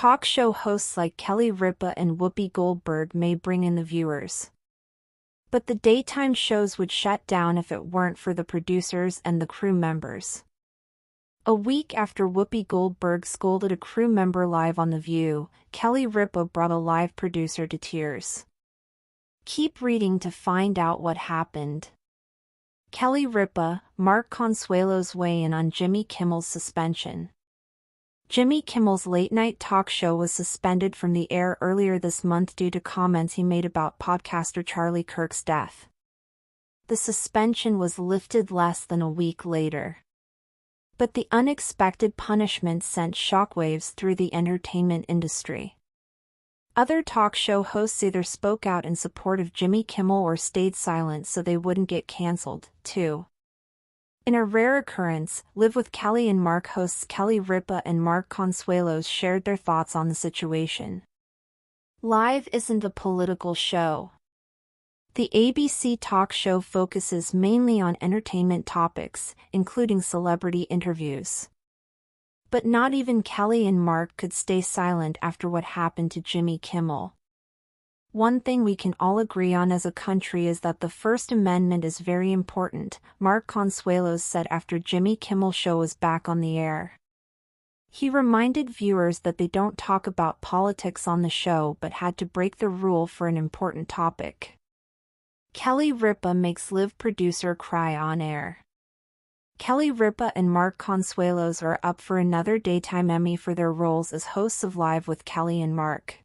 Talk show hosts like Kelly Ripa and Whoopi Goldberg may bring in the viewers. But the daytime shows would shut down if it weren't for the producers and the crew members. A week after Whoopi Goldberg scolded a crew member live on The View, Kelly Ripa brought a live producer to tears. Keep reading to find out what happened. Kelly Ripa, Mark Consuelo's weigh-in on Jimmy Kimmel's suspension. Jimmy Kimmel's late-night talk show was suspended from the air earlier this month due to comments he made about podcaster Charlie Kirk's death. The suspension was lifted less than a week later. But the unexpected punishment sent shockwaves through the entertainment industry. Other talk show hosts either spoke out in support of Jimmy Kimmel or stayed silent so they wouldn't get canceled, too. In a rare occurrence, Live with Kelly and Mark hosts Kelly Ripa and Mark Consuelos shared their thoughts on the situation. Live isn't a political show. The ABC talk show focuses mainly on entertainment topics, including celebrity interviews. But not even Kelly and Mark could stay silent after what happened to Jimmy Kimmel. One thing we can all agree on as a country is that the First Amendment is very important, Mark Consuelos said after Jimmy Kimmel's show was back on the air. He reminded viewers that they don't talk about politics on the show but had to break the rule for an important topic. Kelly Ripa makes Live producer cry on air. Kelly Ripa and Mark Consuelos are up for another Daytime Emmy for their roles as hosts of Live with Kelly and Mark.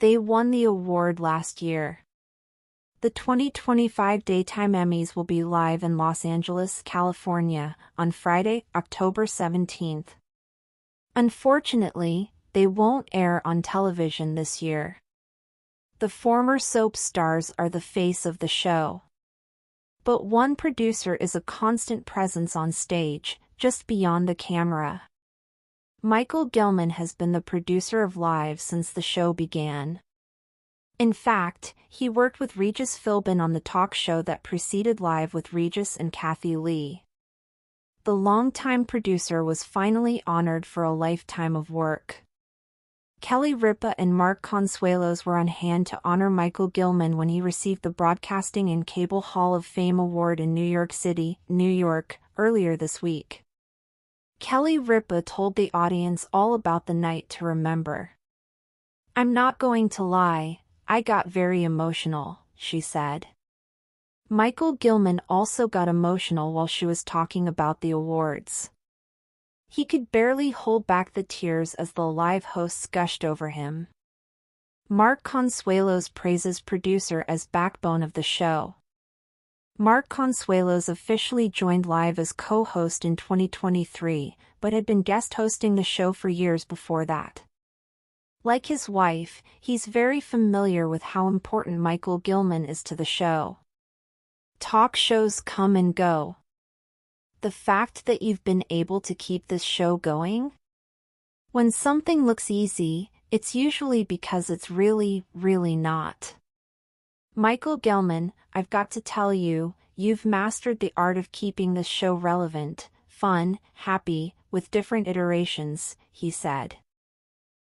They won the award last year. The 2025 Daytime Emmys will be live in Los Angeles, California, on Friday, October 17th. Unfortunately, they won't air on television this year. The former soap stars are the face of the show. But one producer is a constant presence on stage, just beyond the camera. Michael Gilman has been the producer of Live since the show began. In fact, he worked with Regis Philbin on the talk show that preceded Live with Regis and Kathy Lee. The longtime producer was finally honored for a lifetime of work. Kelly Ripa and Mark Consuelos were on hand to honor Michael Gilman when he received the Broadcasting and Cable Hall of Fame Award in New York City, New York, earlier this week. Kelly Ripa told the audience all about the night to remember. "I'm not going to lie, I got very emotional," she said. Michael Gilman also got emotional while she was talking about the awards. He could barely hold back the tears as the Live hosts gushed over him. Mark Consuelos praises producer as backbone of the show. Mark Consuelos officially joined Live as co-host in 2023, but had been guest hosting the show for years before that. Like his wife, he's very familiar with how important Michael Gilman is to the show. Talk shows come and go. The fact that you've been able to keep this show going? When something looks easy, it's usually because it's really, really not. Michael Gilman, I've got to tell you, you've mastered the art of keeping this show relevant, fun, happy, with different iterations, he said.